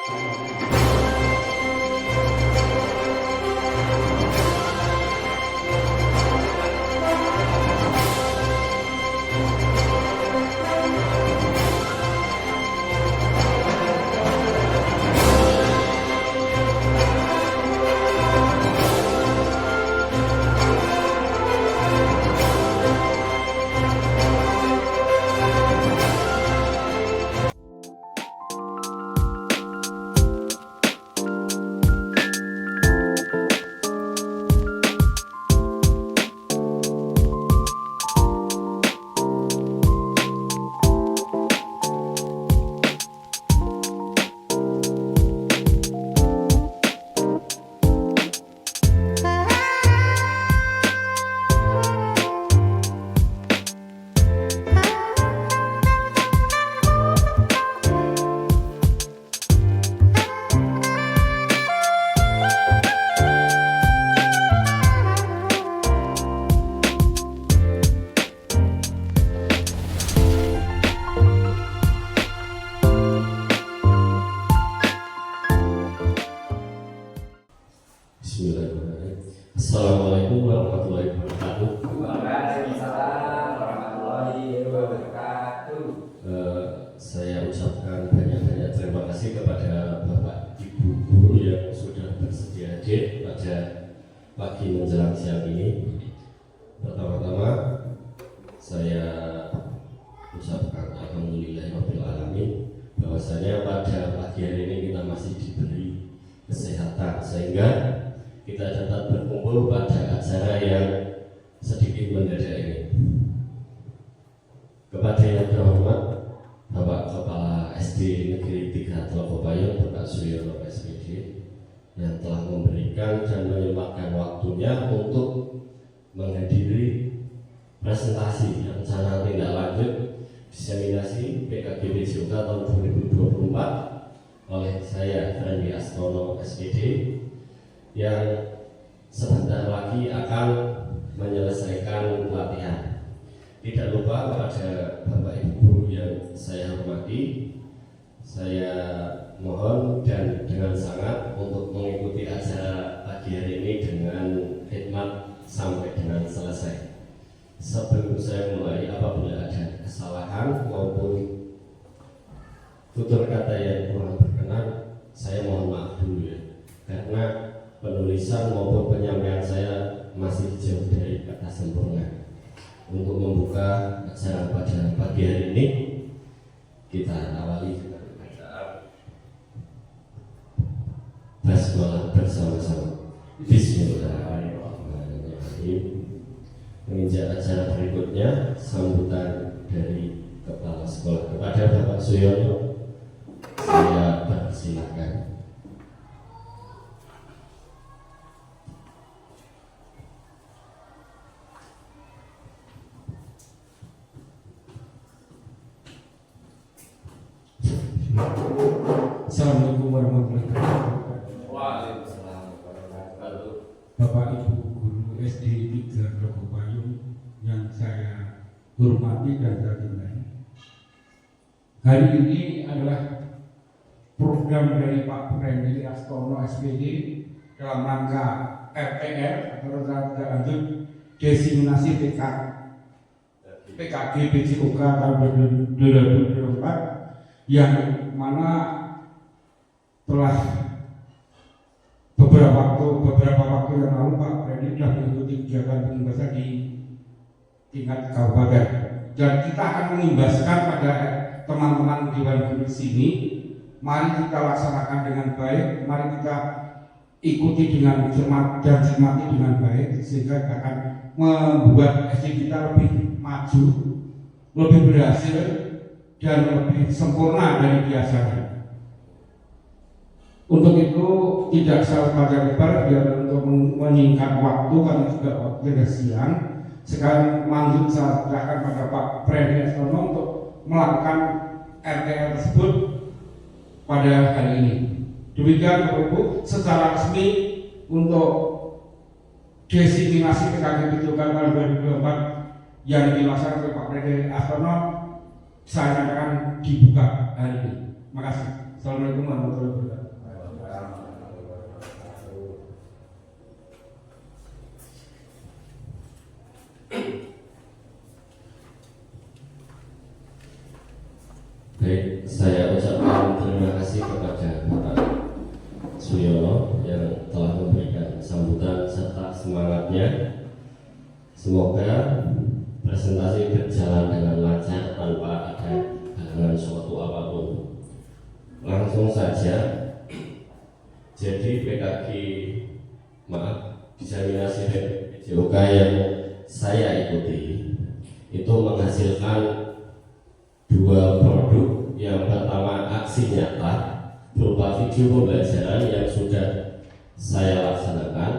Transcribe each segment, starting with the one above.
Bismillahirrahmanirrahim. Assalamualaikum warahmatullahi wabarakatuh. Waalaikumsalam warahmatullahi wabarakatuh. Saya ucapkan banyak-banyak terima kasih kepada Bapak Ibu Guru yang sudah bersedia hadir pada pagi menjelang siang ini. Pertama-tama saya ucapkan alhamdulillahirabbil alamin bahwasanya pada pagi hari ini kita masih diberi kesehatan sehingga kita dapat berkumpul pada acara yang sedikit mendadak ini. Kepada yang terhormat Bapak Kepala SD Negeri 3 Telogopayung Bapak Suyono SPD yang telah memberikan dan menyempatkan waktunya untuk menghadiri presentasi rencana tindak lanjut diseminasi PKGB JOK tahun 2024 oleh saya Ferdi Astono SPD yang sebentar lagi akan menyelesaikan pelatihan. Tidak lupa kepada Bapak Ibu Guru yang saya hormati, saya mohon dan dengan sangat untuk mengikuti acara pagi hari ini dengan khidmat sampai dengan selesai. Sebelum saya mulai, apabila ada kesalahan maupun tutur kata yang kurang berkenan, saya mohon maaf dulu ya, karena penulisan maupun penyampaian saya masih jauh dari kata sempurna. Untuk membuka acara pada pagi hari ini, kita awali dengan bacaan basmalah bersama-sama. Bismillahirrahmanirrahim. Menginjak acara berikutnya, sambutan dari Kepala Sekolah kepada Bapak Suyono, saya persilakan. Assalamualaikum warahmatullahi wabarakatuh. Waalaikumsalam warahmatullahi wabarakatuh. Bapak Ibu Guru SD 3 Telogopayung yang saya hormati dan saya cintai. Hari ini adalah program dari Pak Ferdi Astono SPD dalam rangka RTR atau rencana tindak lanjut diseminasi PKG BJOK tahun 2024 yang mana telah beberapa waktu yang lalu Pak Ferdi sudah mengikuti kegiatan pengibasan di tingkat kabupaten, dan kita akan mengimbaskan pada teman-teman Dewan Guru di sini. Mari kita laksanakan dengan baik, mari kita ikuti dengan cermat dan cermati dengan baik, sehingga akan membuat SD kita lebih maju, lebih berhasil, dan lebih sempurna dari biasanya. Untuk itu tidak salah panjang lebar, biar untuk menyingkat waktu karena juga waktu siang. Sekarang lanjut saya serahkan pada Pak Ferdi Astono untuk melakukan RTL tersebut pada hari ini. Demikian Bapak Ibu, secara resmi untuk diseminasi PKG BJOK tahun 2024 yang dilaksanakan oleh Pak Ferdi Astono saya nyatakan dibuka hari ini. Terima kasih. Assalamualaikum warahmatullahi wabarakatuh. Baik, saya ucapkan terima kasih kepada Bapak Suyono yang telah memberikan sambutan serta semangatnya. Semoga presentasi berjalan dengan lancar tanpa ada halangan suatu apapun. Langsung saja, jadi PKG diseminasi PJOK yang saya ikuti itu menghasilkan dua produk. Yang pertama aksi nyata berupa video pembelajaran yang sudah saya laksanakan.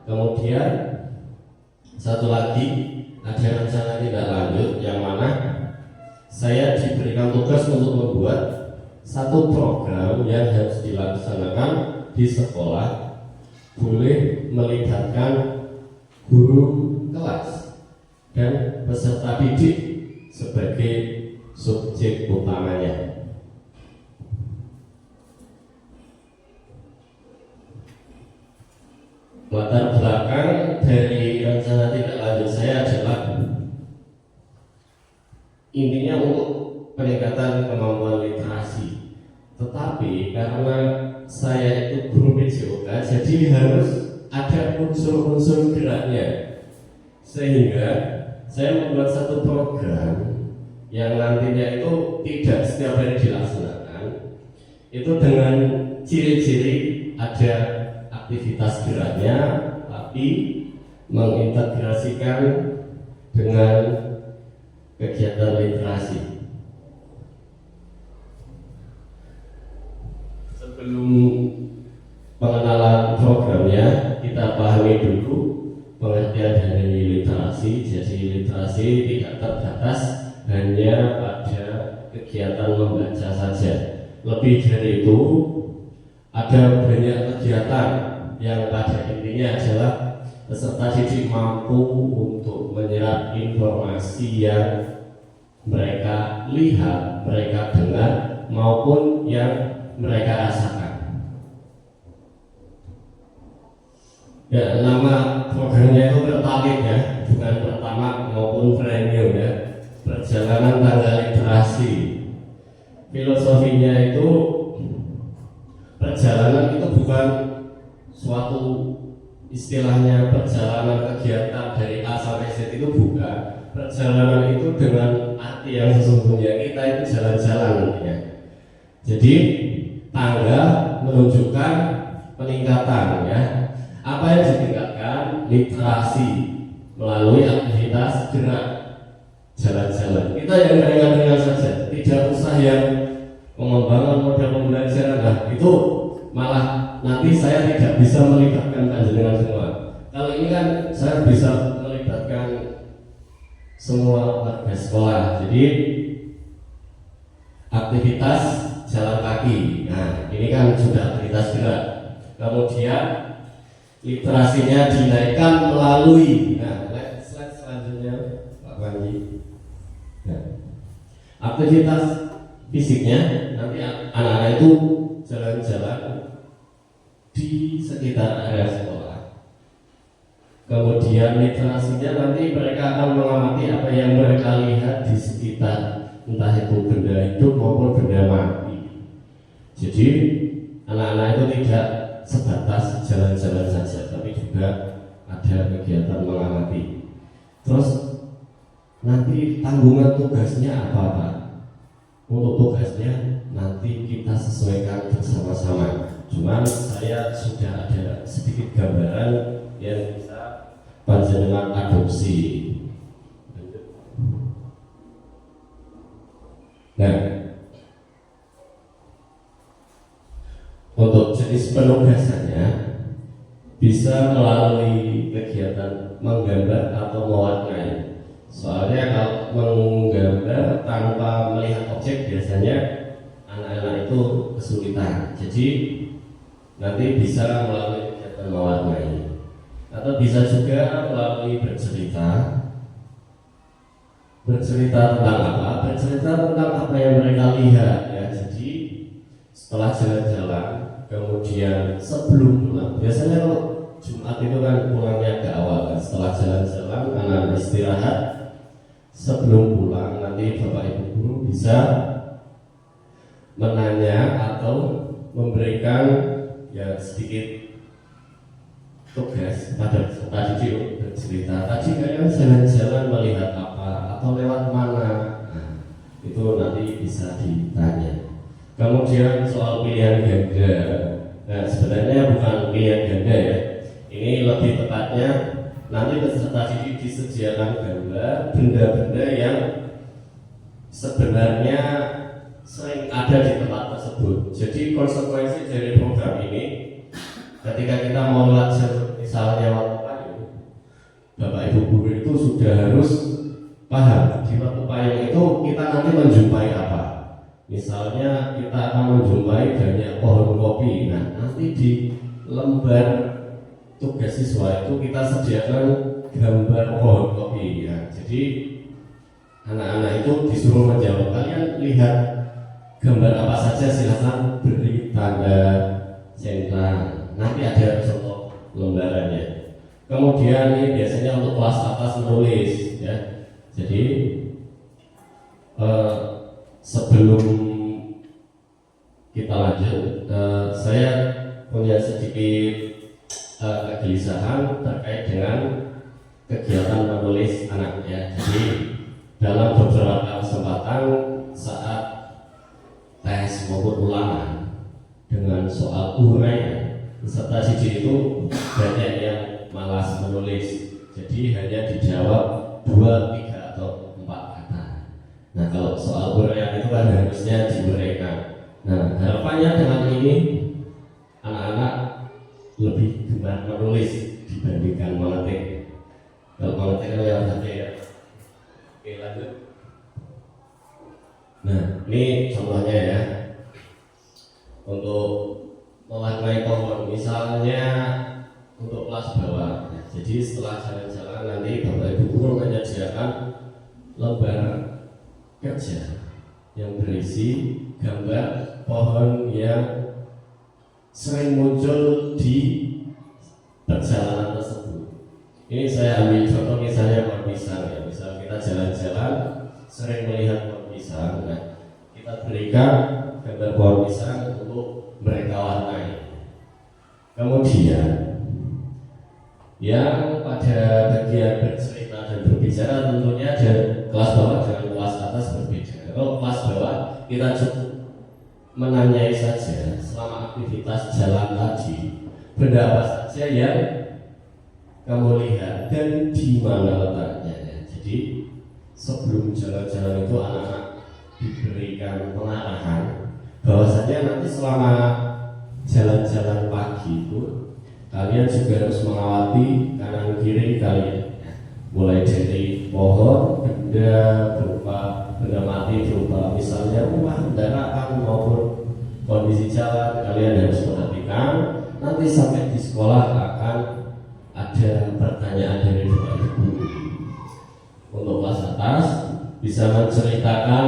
Kemudian satu lagi ada rencana tindak lanjut yang mana saya diberikan tugas untuk membuat satu program yang harus dilaksanakan di sekolah, boleh melibatkan guru kelas dan peserta didik sebagai subjek utamanya. Latar belakang dari rencana tindak lanjut saya adalah intinya untuk peningkatan kemampuan literasi. Tetapi karena saya itu guru PJOK, jadi harus ada unsur-unsur geraknya, sehingga saya membuat satu program yang nantinya itu tidak setiap hari dilaksanakan. Itu dengan ciri-ciri ada aktivitas geraknya, tapi mengintegrasikan dengan kegiatan literasi. Sebelum pengenalan programnya, kita pahami dulu pengertian dari literasi. Jadi literasi tidak terbatas hanya pada kegiatan membaca saja. Lebih dari itu, ada banyak kegiatan yang pada intinya adalah peserta didik mampu untuk menyerap informasi yang mereka lihat, mereka dengar, maupun yang mereka rasakan. Ya, nama programnya itu bertalit ya, bukan pertama maupun premium ya. Perjalanan tangga literasi. Filosofinya itu, perjalanan itu bukan suatu istilahnya perjalanan kegiatan dari A sampai Z, itu bukan. Perjalanan itu dengan arti yang sesungguhnya, kita itu jalan-jalan ya. Jadi tangga menunjukkan peningkatan ya. Apa yang ditingkatkan? Literasi melalui aktivitas gerak, jalan-jalan. Kita yang ringan-ringan saja, tidak usah yang pengembangan model pembelajaran. Nah, itu malah nanti saya tidak bisa melibatkan panjenengan semua. Kalau ini kan saya bisa melibatkan semua warga sekolah. Jadi aktivitas jalan kaki. Nah, ini kan sudah aktivitas gerak. Kemudian literasinya dinaikkan melalui, nah, slide selanjutnya Pak Panji. Nah, aktivitas fisiknya nanti anak-anak itu jalan-jalan di sekitar area sekolah. Kemudian literasinya nanti mereka akan mengamati apa yang mereka lihat di sekitar, entah itu benda hidup maupun benda mati. Jadi anak-anak itu tidak sebatas jalan-jalan saja, tapi juga ada kegiatan mengamati. Terus nanti tanggungan tugasnya apa Pak? Untuk tugasnya nanti kita sesuaikan bersama-sama. Cuman saya sudah ada sedikit gambaran yang bisa panjenengan adopsi. Nah, untuk jenis penugasannya bisa melalui kegiatan menggambar atau mewarnai. Soalnya kalau menggambar tanpa melihat objek biasanya anak-anak itu kesulitan. Jadi nanti bisa melalui kegiatan mewarnai, atau bisa juga melalui bercerita tentang apa? Bercerita tentang apa yang mereka lihat ya. Jadi setelah jalan-jalan, kemudian sebelum pulang, biasanya kalau Jumat itu kan pulangnya agak awal kan. Setelah jalan-jalan, anak istirahat, sebelum pulang nanti Bapak Ibu guru bisa menanya atau memberikan ya sedikit tugas pada peserta didik bercerita. Tadi kalian jalan-jalan melihat apa atau lewat mana? Nah, itu nanti bisa ditanya. Kemudian soal pilihan ganda. Nah, sebenarnya bukan pilihan ganda ya. Ini lebih tepatnya nanti peserta didik disediakan gambar benda-benda yang sebenarnya sering ada di tempat tersebut. Jadi konsekuensi dari program ini, ketika kita mau belajar misalnya waktu payung, Bapak Ibu guru itu sudah harus paham di waktu payung itu kita nanti menjumpai apa. Misalnya kita akan menjumpai banyak pohon kopi. Nah, nanti di lembar tugas siswa itu kita sediakan gambar pohon kopi ya. Jadi anak-anak itu disuruh menjawab. Kalian lihat gambar apa saja, silakan beri tanda centang. Nanti ada contoh lembarannya. Kemudian ini biasanya untuk kelas atas menulis ya. Jadi sebelum kita lanjut, saya punya sedikit kegelisahan terkait dengan kegiatan menulis anak ya. Jadi dalam beberapa kesempatan saat tes maupun ulangan dengan soal uraian, peserta didik itu banyak yang malas menulis. Jadi hanya dijawab 2, 3 atau 4 kata. Nah, kalau soal uraian itu kan harusnya diuraikan. Nah, harapannya dengan ini anak-anak lebih gemar menulis dibandingkan mengetik. Kalau mengetik kan lewat HP ya. Oke, lanjut. Nah, ini contohnya ya. Untuk mewarnai pohon, misalnya untuk kelas bawah. Ya, jadi setelah jalan-jalan nanti Bapak Ibu guru menyediakan lembar kerja yang berisi gambar pohon yang sering muncul di perjalanan tersebut. Ini saya ambil contoh misalnya pohon pisang ya. Misal kita jalan-jalan sering melihat pohon pisang. Nah, kita berikan gambar pohon pisang untuk mereka warnai. Kemudian yang pada bagian bercerita dan berbicara tentunya ada kelas bawah dengan kelas atas berbeda. Kalau kelas bawah kita cukup menanyai saja selama aktivitas jalan tadi benda apa saja yang kamu lihat dan di mana letaknya. Jadi sebelum jalan-jalan itu anak-anak diberikan pengarahan bahwasanya nanti selama jalan-jalan pagi itu kalian juga harus mengawati kanan kiri kalian, mulai dari pohon, benda berupa benda mati berupa misalnya rumah, kendaraan maupun kondisi jalan kalian harus perhatikan. Nanti sampai di sekolah akan ada pertanyaan dari Bapak Ibu. Untuk kelas atas bisa menceritakan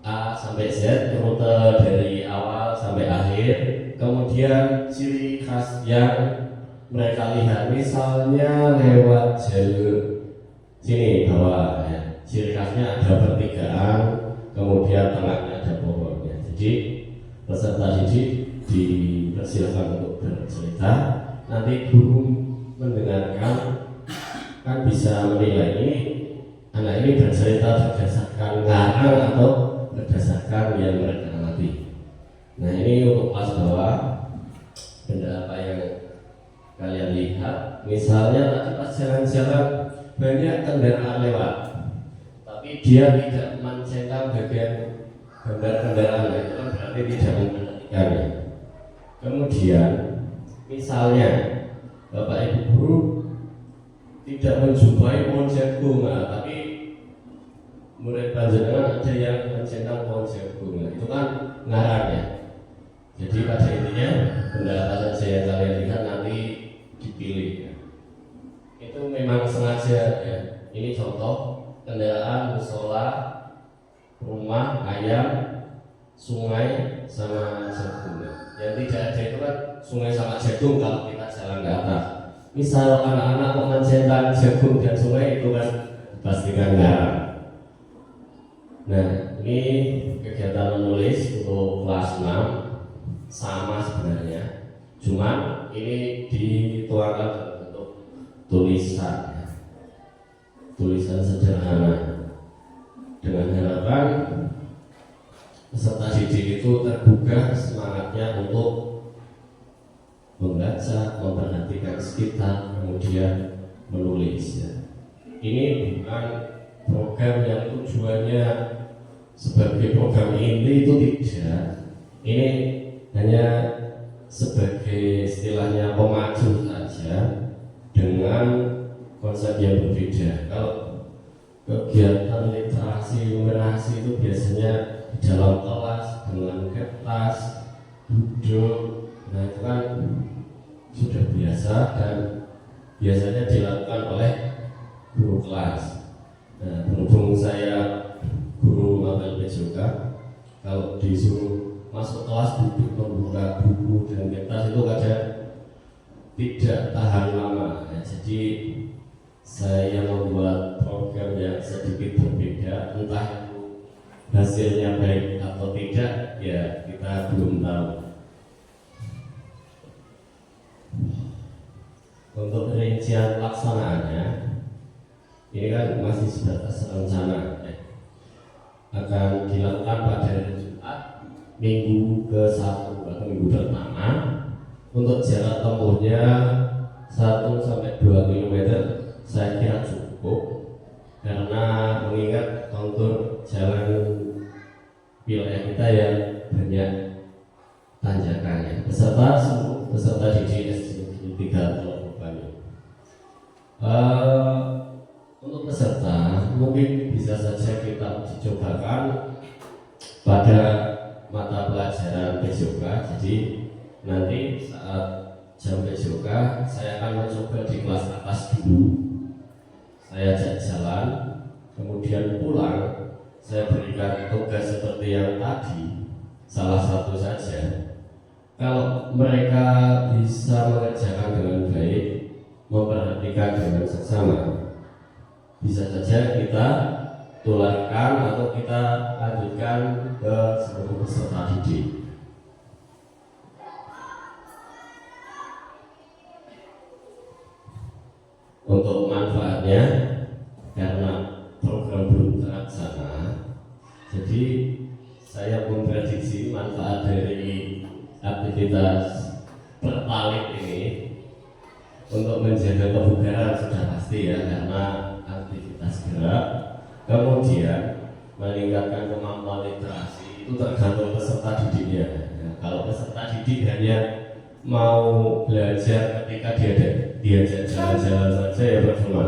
A sampai Z, rute dari awal sampai akhir, kemudian ciri khas yang mereka lihat, misalnya lewat jalur sini bawah ya. Ciri khasnya ada pertigaan, kemudian tengahnya ada pohonnya. Jadi peserta didik dipersilakan untuk bercerita. Nanti guru mendengarkan kan bisa menilai ini anak ini bercerita berdasarkan ngarang atau berdasarkan yang mereka amati. Nah, ini untuk kelas bawah, benda apa yang kalian lihat. Misalnya tadi pas jalan-jalan banyak kendaraan lewat, tapi dia tidak mencentang bagian gambar kendaraan, itu kan berarti tidak memperhatikannya. Kemudian misalnya Bapak Ibu guru tidak menjumpai pohon jagung, tapi murid panjenengan ada yang mencentang pohon jagung, itu kan ngarangnya. Jadi pada intinya benda apa saja yang kalian lihat nanti dipilih. Itu memang sengaja ya. Ini contoh kendaraan, musola, rumah, ayam, sungai sama jagung. Yang tidak ada itu kan sungai sama jagung kalau kita jalan ke atas. Misal anak-anak memanjatkan jagung dan sungai itu kan pastikan garam. Nah, ini kegiatan menulis untuk kelas 6 sama sebenarnya. Cuman ini dituangkan dalam bentuk tulisan. Tulisan sederhana. Dengan harapan peserta didik itu tergugah semangatnya untuk membaca, memperhatikan sekitar, kemudian menulis. Ya. Ini bukan program yang tujuannya sebagai program inti, itu tidak. Ini hanya sebagai istilahnya pemacu saja dengan konsep yang berbeda. Kalau kegiatan literasi numerasi itu biasanya di dalam kelas dengan kertas, duduk, nah itu kan sudah biasa dan biasanya dilakukan oleh guru kelas. Nah, berhubung saya guru mapel juga, kalau disuruh masuk kelas duduk membuka buku dan kertas itu kadang tidak tahan lama. Ya, jadi saya membuat program yang sedikit berbeda, entah itu hasilnya baik atau tidak, ya kita belum tahu. Untuk rincian pelaksanaannya, ini kan masih sebatas rencana, akan dilakukan pada hari Jumat, minggu ke-1 atau minggu pertama. Untuk jarak tempuhnya 1-2 km saya kira cukup, karena mengingat kontur jalan wilayah kita yang banyak tanjakannya. Peserta didik SD 3 untuk peserta mungkin bisa saja kita dicobakan pada mata pelajaran PJOK. Jadi nanti saat jam PJOK saya akan mencoba di kelas atas dulu. Saya ajak jalan, kemudian pulang saya berikan tugas seperti yang tadi, salah satu saja. Kalau mereka bisa mengerjakan dengan baik, memperhatikan dengan seksama, bisa saja kita tularkan atau kita lanjutkan ke seluruh peserta didik. Untuk manfaatnya, karena program belum terlaksana, jadi saya memprediksi manfaat dari aktivitas pertalite ini untuk menjaga kebugaran sudah pasti ya, karena aktivitas gerak, kemudian meningkatkan kemampuan literasi itu tergantung peserta didiknya. Nah, kalau peserta didik hanya mau belajar ketika diajak jalan-jalan saja ya percuma.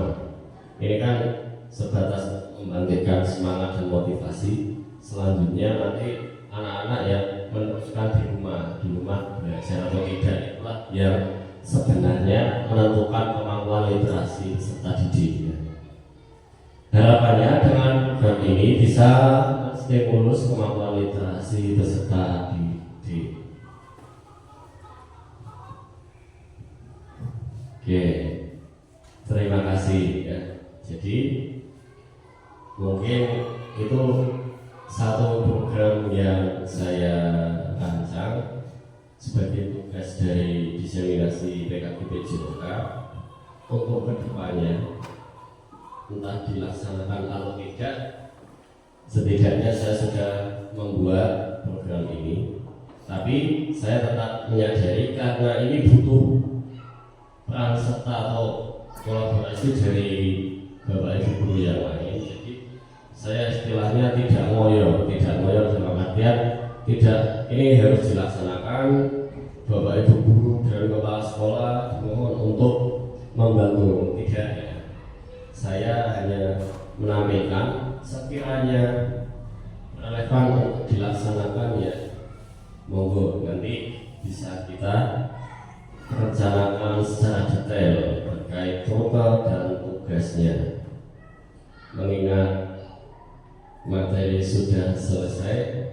Ini kan sebatas membangkitkan semangat dan motivasi. Selanjutnya nanti anak-anak yang meneruskan di rumah belajar atau tidak, itulah yang sebenarnya menentukan kemampuan literasi peserta didik. Harapannya dengan program ini bisa menstimulus kemampuan literasi peserta didik. Oke, terima kasih ya. Jadi mungkin itu satu program yang saya rancang sebagai tugas dari diseminasi PKB PJOK untuk kedepannya, entah dilaksanakan atau tidak, setidaknya saya sudah membuat program ini. Tapi saya tetap menyadari karena ini butuh peran serta atau kolaborasi dari Bapak Ibu guru yang lain. Jadi saya istilahnya tidak ngoyo dalam artian tidak ini harus dilaksanakan, Bapak Ibu guru dan kepala sekolah mohon untuk membantu, tidak ya. Saya hanya menampilkan sekiranya relevan untuk dilaksanakan ya monggo, nanti bisa kita rencanakan secara detail terkait total dan tugasnya. Mengingat materi sudah selesai,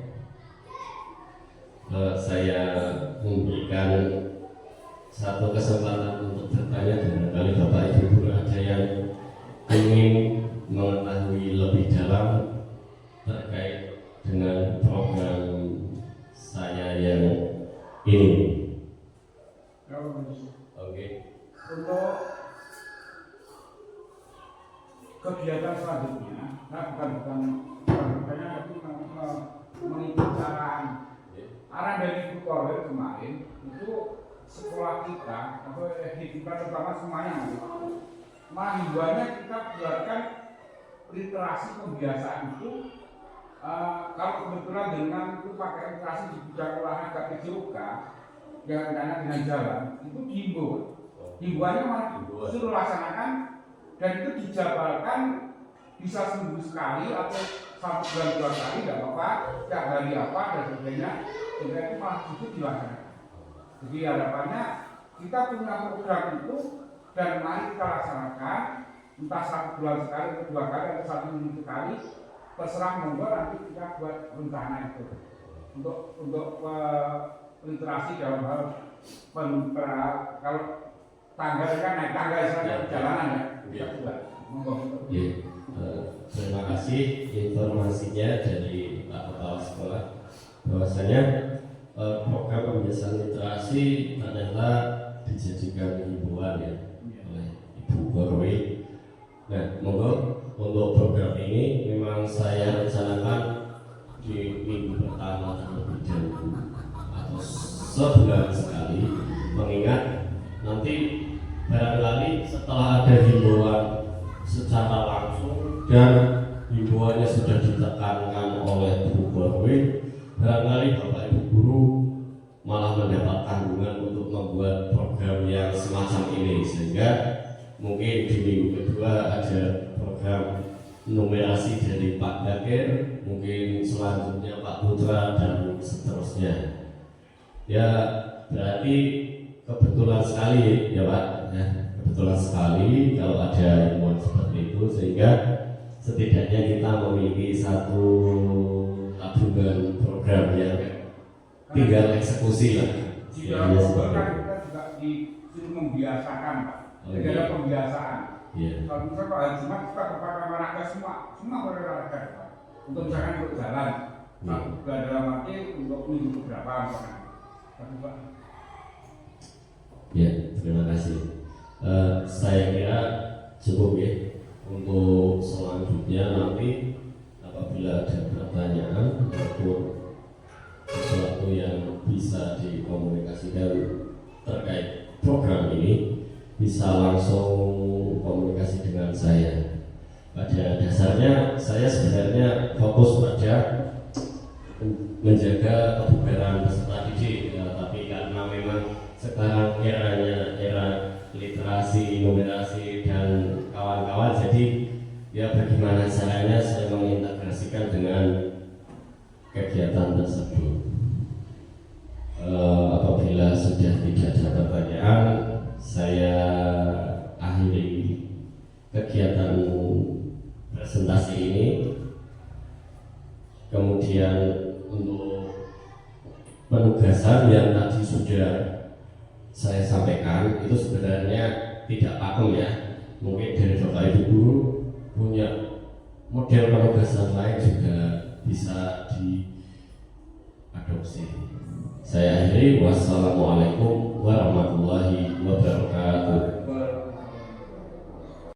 saya memberikan satu kesempatan untuk bertanya. Barangkali Bapak Ibu guru ada yang ingin mengetahui lebih dalam terkait dengan program saya yang ini. Oke. Untuk kegiatan selanjutnya, bukan tapi mengikuti arahan dari Ibu Korwil kemarin itu sekolah kita atau kita terutama semuanya himbauannya kita buatkan literasi kebiasaan itu. Kalau kebetulan dengan itu pakai literasi di bidang olahraga PJOK yang kaitannya dengan jalan itu dihimbau. Himbauannya malah suruh laksanakan dan itu dijabarkan bisa seminggu sekali atau 1 bulan 2 kali, tidak apa-apa, tiap hari apa dan sebagainya, sehingga itu malah itu dilaksanakan. Jadi harapannya kita punya program itu dan mari kita laksanakan entah 1 bulan sekali atau 2 kali atau 1 minggu sekali, terserah monggo nanti kita buat rencana itu untuk literasi dalam hal kalau tangga kan naik tangga istilahnya perjalanan ya kita buat monggo. Terima kasih informasinya dari Pak Kepala Sekolah bahwasanya program pembiasaan literasi adalah dijadikan himbauan ya oleh Ibu Korwil. Nah, monggo untuk program ini memang saya rencanakan di minggu pertama terlebih dahulu atau sebulan sekali, mengingat nanti barangkali setelah ada himbauan secara langsung dan himbauannya sudah ditekankan oleh Bu Korwil, barangkali Bapak Ibu guru malah mendapat tanggungan untuk membuat program yang semacam ini, sehingga mungkin di minggu kedua ada program numerasi dari Pak Bakir, mungkin selanjutnya Pak Putra dan seterusnya. Ya berarti kebetulan sekali ya Pak, ya, kebetulan sekali kalau ada himbauan seperti itu, sehingga setidaknya kita memiliki satu tabungan program yang tinggal eksekusi lah. Di dalam program kita juga disuruh membiasakan Pak. Jadi ada pembiasaan. Kalau misalnya Pak Haji Mat kita kepada olahraga semua berolahraga Pak. Untuk misalkan untuk jalan, nggak dalam arti untuk minggu berapa misalkan. Tapi Pak. Ya, terima kasih. Saya kira cukup ya untuk selanjutnya nanti apabila ada pertanyaan ataupun sesuatu yang bisa dikomunikasikan terkait program ini, bisa langsung komunikasi dengan saya. Pada dasarnya saya sebenarnya fokus pada menjaga kebugaran peserta didik ya, tapi karena memang sekarang era literasi, numerasi dan kawan-kawan, jadi ya bagaimana caranya saya mengintegrasikan dengan kegiatan tersebut. Apabila sudah tidak ada pertanyaan, saya akhiri kegiatan presentasi ini. Kemudian untuk penugasan yang tadi sudah saya sampaikan itu sebenarnya tidak pakem ya. Mungkin dari Bapak Ibu guru punya model penugasan lain juga bisa diadopsi. Saya akhiri, wassalamualaikum warahmatullahi wabarakatuh.